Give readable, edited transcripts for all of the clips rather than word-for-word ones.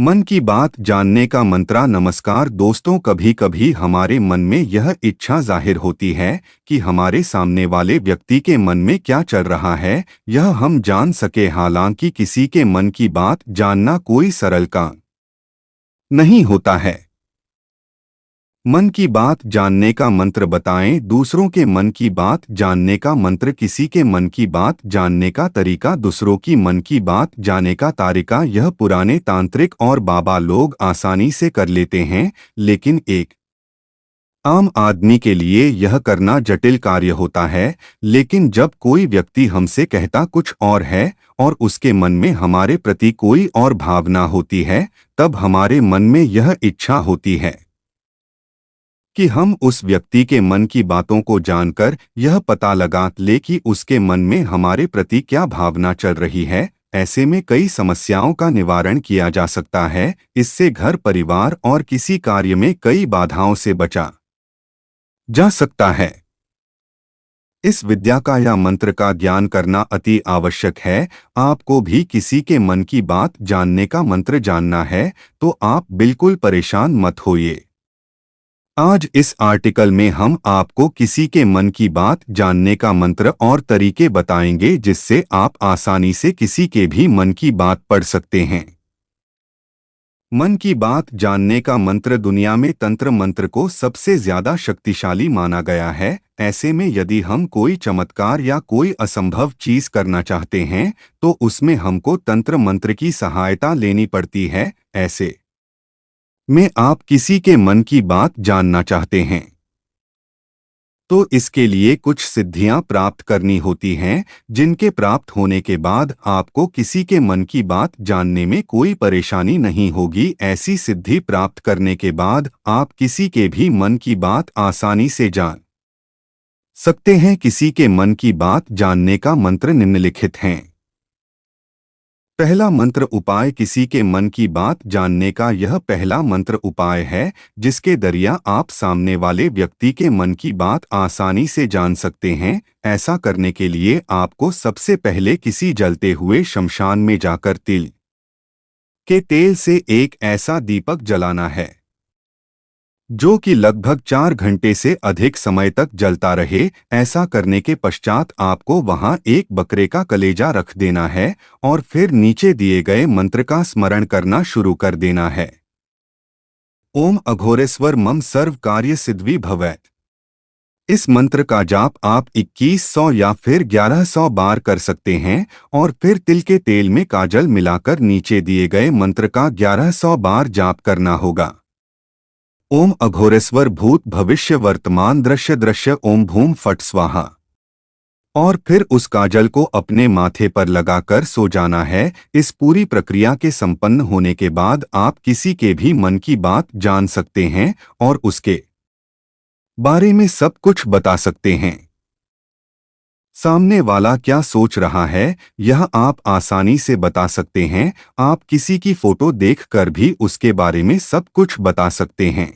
मन की बात जानने का मंत्रा। नमस्कार दोस्तों, कभी कभी हमारे मन में यह इच्छा जाहिर होती है कि हमारे सामने वाले व्यक्ति के मन में क्या चल रहा है यह हम जान सके। हालांकि किसी के मन की बात जानना कोई सरल काम नहीं होता है। मन की बात जानने का मंत्र बताएं। दूसरों के मन की बात जानने का मंत्र। किसी के मन की बात जानने का तरीका। दूसरों की मन की बात जानने का तरीका यह पुराने तांत्रिक और बाबा लोग आसानी से कर लेते हैं, लेकिन एक आम आदमी के लिए यह करना जटिल कार्य होता है। लेकिन जब कोई व्यक्ति हमसे कहता कुछ और है और उसके मन में हमारे प्रति कोई और भावना होती है, तब हमारे मन में यह इच्छा होती है कि हम उस व्यक्ति के मन की बातों को जानकर यह पता लगा ले कि उसके मन में हमारे प्रति क्या भावना चल रही है। ऐसे में कई समस्याओं का निवारण किया जा सकता है। इससे घर, परिवार और किसी कार्य में कई बाधाओं से बचा जा सकता है। इस विद्या का या मंत्र का ज्ञान करना अति आवश्यक है। आपको भी किसी के मन की बात जानने का मंत्र जानना है तो आप बिल्कुल परेशान मत होइए। आज इस आर्टिकल में हम आपको किसी के मन की बात जानने का मंत्र और तरीके बताएंगे जिससे आप आसानी से किसी के भी मन की बात पढ़ सकते हैं। मन की बात जानने का मंत्र। दुनिया में तंत्र मंत्र को सबसे ज्यादा शक्तिशाली माना गया है। ऐसे में यदि हम कोई चमत्कार या कोई असंभव चीज करना चाहते हैं तो उसमें हमको तंत्र मंत्र की सहायता लेनी पड़ती है। ऐसे में आप किसी के मन की बात जानना चाहते हैं तो इसके लिए कुछ सिद्धियां प्राप्त करनी होती हैं, जिनके प्राप्त होने के बाद आपको किसी के मन की बात जानने में कोई परेशानी नहीं होगी। ऐसी सिद्धि प्राप्त करने के बाद आप किसी के भी मन की बात आसानी से जान सकते हैं। किसी के मन की बात जानने का मंत्र निम्नलिखित हैं। पहला मंत्र उपाय। किसी के मन की बात जानने का यह पहला मंत्र उपाय है जिसके जरिए आप सामने वाले व्यक्ति के मन की बात आसानी से जान सकते हैं। ऐसा करने के लिए आपको सबसे पहले किसी जलते हुए शमशान में जाकर तिल के तेल से एक ऐसा दीपक जलाना है जो कि लगभग 4 घंटे से अधिक समय तक जलता रहे। ऐसा करने के पश्चात आपको वहां एक बकरे का कलेजा रख देना है और फिर नीचे दिए गए मंत्र का स्मरण करना शुरू कर देना है। ओम अघोरेश्वर मम सर्व कार्य सिद्धि भवेत्। इस मंत्र का जाप आप 2100 या फिर 1100 बार कर सकते हैं और फिर तिल के तेल में काजल मिलाकर नीचे दिए गए मंत्र का 1100 बार जाप करना होगा। ओम अघोरेश्वर भूत भविष्य वर्तमान दृश्य दृश्य ओम भूम फट स्वाहा। और फिर उस काजल को अपने माथे पर लगाकर सो जाना है। इस पूरी प्रक्रिया के संपन्न होने के बाद आप किसी के भी मन की बात जान सकते हैं और उसके बारे में सब कुछ बता सकते हैं। सामने वाला क्या सोच रहा है यह आप आसानी से बता सकते हैं। आप किसी की फोटो देखकर भी उसके बारे में सब कुछ बता सकते हैं।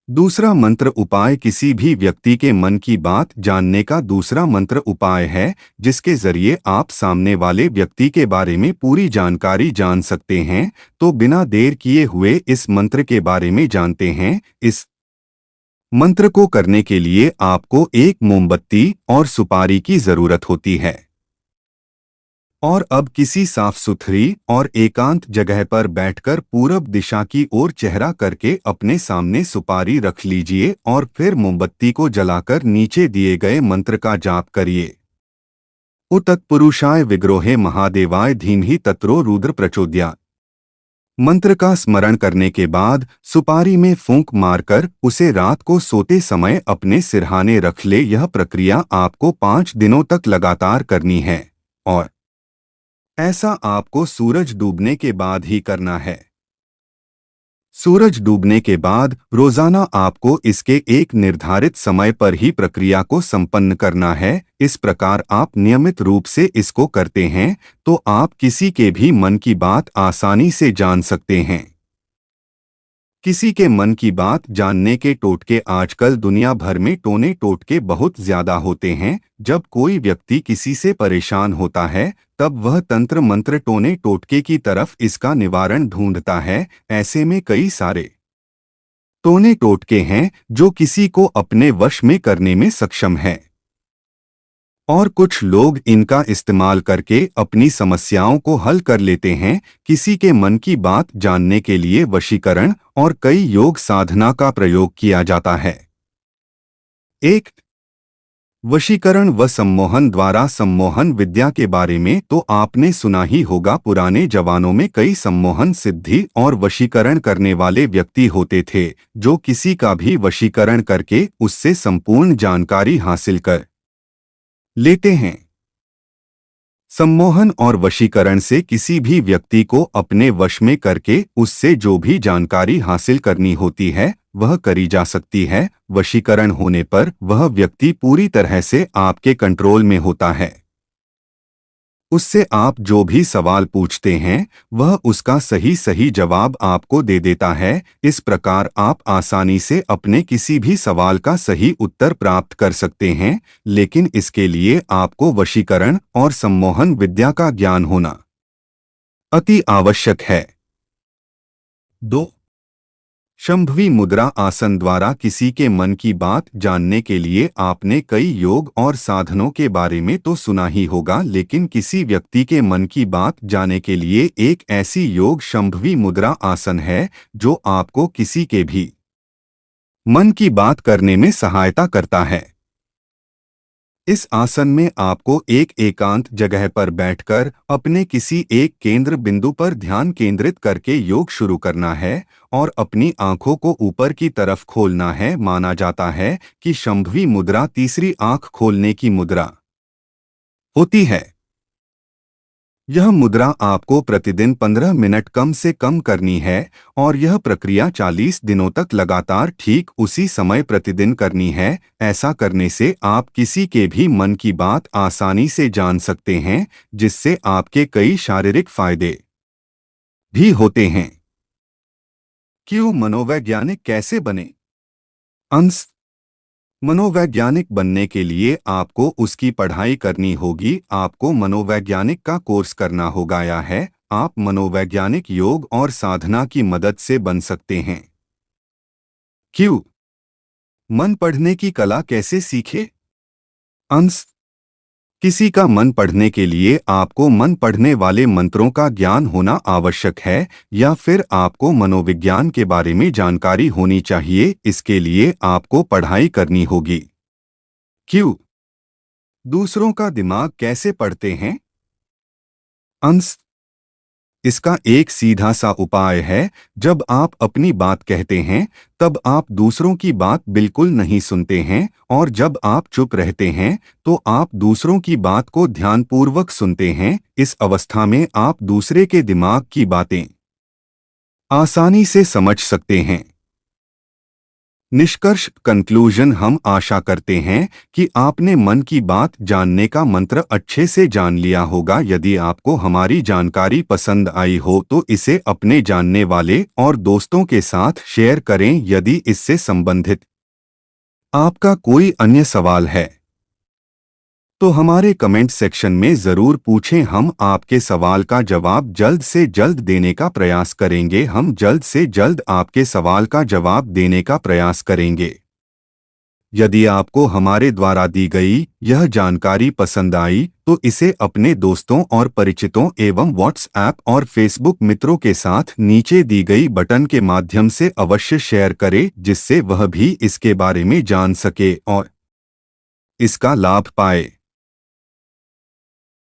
दूसरा मंत्र उपाय। किसी भी व्यक्ति के मन की बात जानने का दूसरा मंत्र उपाय है जिसके जरिए आप सामने वाले व्यक्ति के बारे में पूरी जानकारी जान सकते हैं। तो बिना देर किए हुए इस मंत्र के बारे में जानते हैं। इस मंत्र को करने के लिए आपको एक मोमबत्ती और सुपारी की जरूरत होती है। और अब किसी साफ सुथरी और एकांत जगह पर बैठकर पूरब दिशा की ओर चेहरा करके अपने सामने सुपारी रख लीजिए और फिर मोमबत्ती को जलाकर नीचे दिए गए मंत्र का जाप करिए। उ तत्पुरुषाय विग्रोहे महादेवाय धीमहि तत्रो रुद्र प्रचोदयात्। मंत्र का स्मरण करने के बाद सुपारी में फूंक मारकर उसे रात को सोते समय अपने सिरहाने रख ले। यह प्रक्रिया आपको 5 दिनों तक लगातार करनी है और ऐसा आपको सूरज डूबने के बाद ही करना है। सूरज डूबने के बाद रोजाना आपको इसके एक निर्धारित समय पर ही प्रक्रिया को संपन्न करना है। इस प्रकार आप नियमित रूप से इसको करते हैं तो आप किसी के भी मन की बात आसानी से जान सकते हैं। किसी के मन की बात जानने के टोटके आजकल दुनिया भर में टोने टोटके बहुत ज्यादा होते हैं। जब कोई व्यक्ति किसी से परेशान होता है तब वह तंत्र मंत्र टोने टोटके की तरफ इसका निवारण ढूंढता है। ऐसे में कई सारे टोने टोटके हैं जो किसी को अपने वश में करने में सक्षम है और कुछ लोग इनका इस्तेमाल करके अपनी समस्याओं को हल कर लेते हैं। किसी के मन की बात जानने के लिए वशीकरण और कई योग साधना का प्रयोग किया जाता है। एक, वशीकरण व सम्मोहन द्वारा सम्मोहन विद्या के बारे में तो आपने सुना ही होगा। पुराने जमानों में कई सम्मोहन सिद्धि और वशीकरण करने वाले व्यक्ति होते थे जो किसी का भी वशीकरण करके उससे संपूर्ण जानकारी हासिल कर लेते हैं। सम्मोहन और वशीकरण से किसी भी व्यक्ति को अपने वश में करके उससे जो भी जानकारी हासिल करनी होती है वह करी जा सकती है। वशीकरण होने पर वह व्यक्ति पूरी तरह से आपके कंट्रोल में होता है। उससे आप जो भी सवाल पूछते हैं वह उसका सही सही जवाब आपको दे देता है। इस प्रकार आप आसानी से अपने किसी भी सवाल का सही उत्तर प्राप्त कर सकते हैं, लेकिन इसके लिए आपको वशीकरण और सम्मोहन विद्या का ज्ञान होना अति आवश्यक है। 2, शंभवी मुद्रा आसन द्वारा किसी के मन की बात जानने के लिए आपने कई योग और साधनों के बारे में तो सुना ही होगा, लेकिन किसी व्यक्ति के मन की बात जानने के लिए एक ऐसी योग शंभवी मुद्रा आसन है जो आपको किसी के भी मन की बात करने में सहायता करता है। इस आसन में आपको एक एकांत जगह पर बैठकर अपने किसी एक केंद्र बिंदु पर ध्यान केंद्रित करके योग शुरू करना है और अपनी आंखों को ऊपर की तरफ खोलना है। माना जाता है कि शंभवी मुद्रा तीसरी आंख खोलने की मुद्रा होती है। यह मुद्रा आपको प्रतिदिन 15 मिनट कम से कम करनी है और यह प्रक्रिया 40 दिनों तक लगातार ठीक उसी समय प्रतिदिन करनी है। ऐसा करने से आप किसी के भी मन की बात आसानी से जान सकते हैं, जिससे आपके कई शारीरिक फायदे भी होते हैं। क्यों मनोवैज्ञानिक कैसे बने? अंश, मनोवैज्ञानिक बनने के लिए आपको उसकी पढ़ाई करनी होगी। आपको मनोवैज्ञानिक का कोर्स करना होगा या है आप मनोवैज्ञानिक योग और साधना की मदद से बन सकते हैं। क्यों मन पढ़ने की कला कैसे सीखे? अंश, किसी का मन पढ़ने के लिए आपको मन पढ़ने वाले मंत्रों का ज्ञान होना आवश्यक है या फिर आपको मनोविज्ञान के बारे में जानकारी होनी चाहिए। इसके लिए आपको पढ़ाई करनी होगी। क्यों दूसरों का दिमाग कैसे पढ़ते हैं? अंश, इसका एक सीधा सा उपाय है। जब आप अपनी बात कहते हैं तब आप दूसरों की बात बिल्कुल नहीं सुनते हैं और जब आप चुप रहते हैं तो आप दूसरों की बात को ध्यानपूर्वक सुनते हैं। इस अवस्था में आप दूसरे के दिमाग की बातें आसानी से समझ सकते हैं। निष्कर्ष कंक्लूजन, हम आशा करते हैं कि आपने मन की बात जानने का मंत्र अच्छे से जान लिया होगा। यदि आपको हमारी जानकारी पसंद आई हो तो इसे अपने जानने वाले और दोस्तों के साथ शेयर करें। यदि इससे संबंधित आपका कोई अन्य सवाल है तो हमारे कमेंट सेक्शन में ज़रूर पूछें। हम आपके सवाल का जवाब जल्द से जल्द देने का प्रयास करेंगे। हम जल्द से जल्द आपके सवाल का जवाब देने का प्रयास करेंगे। यदि आपको हमारे द्वारा दी गई यह जानकारी पसंद आई तो इसे अपने दोस्तों और परिचितों एवं व्हाट्सएप और फेसबुक मित्रों के साथ नीचे दी गई बटन के माध्यम से अवश्य शेयर करें, जिससे वह भी इसके बारे में जान सके और इसका लाभ पाए।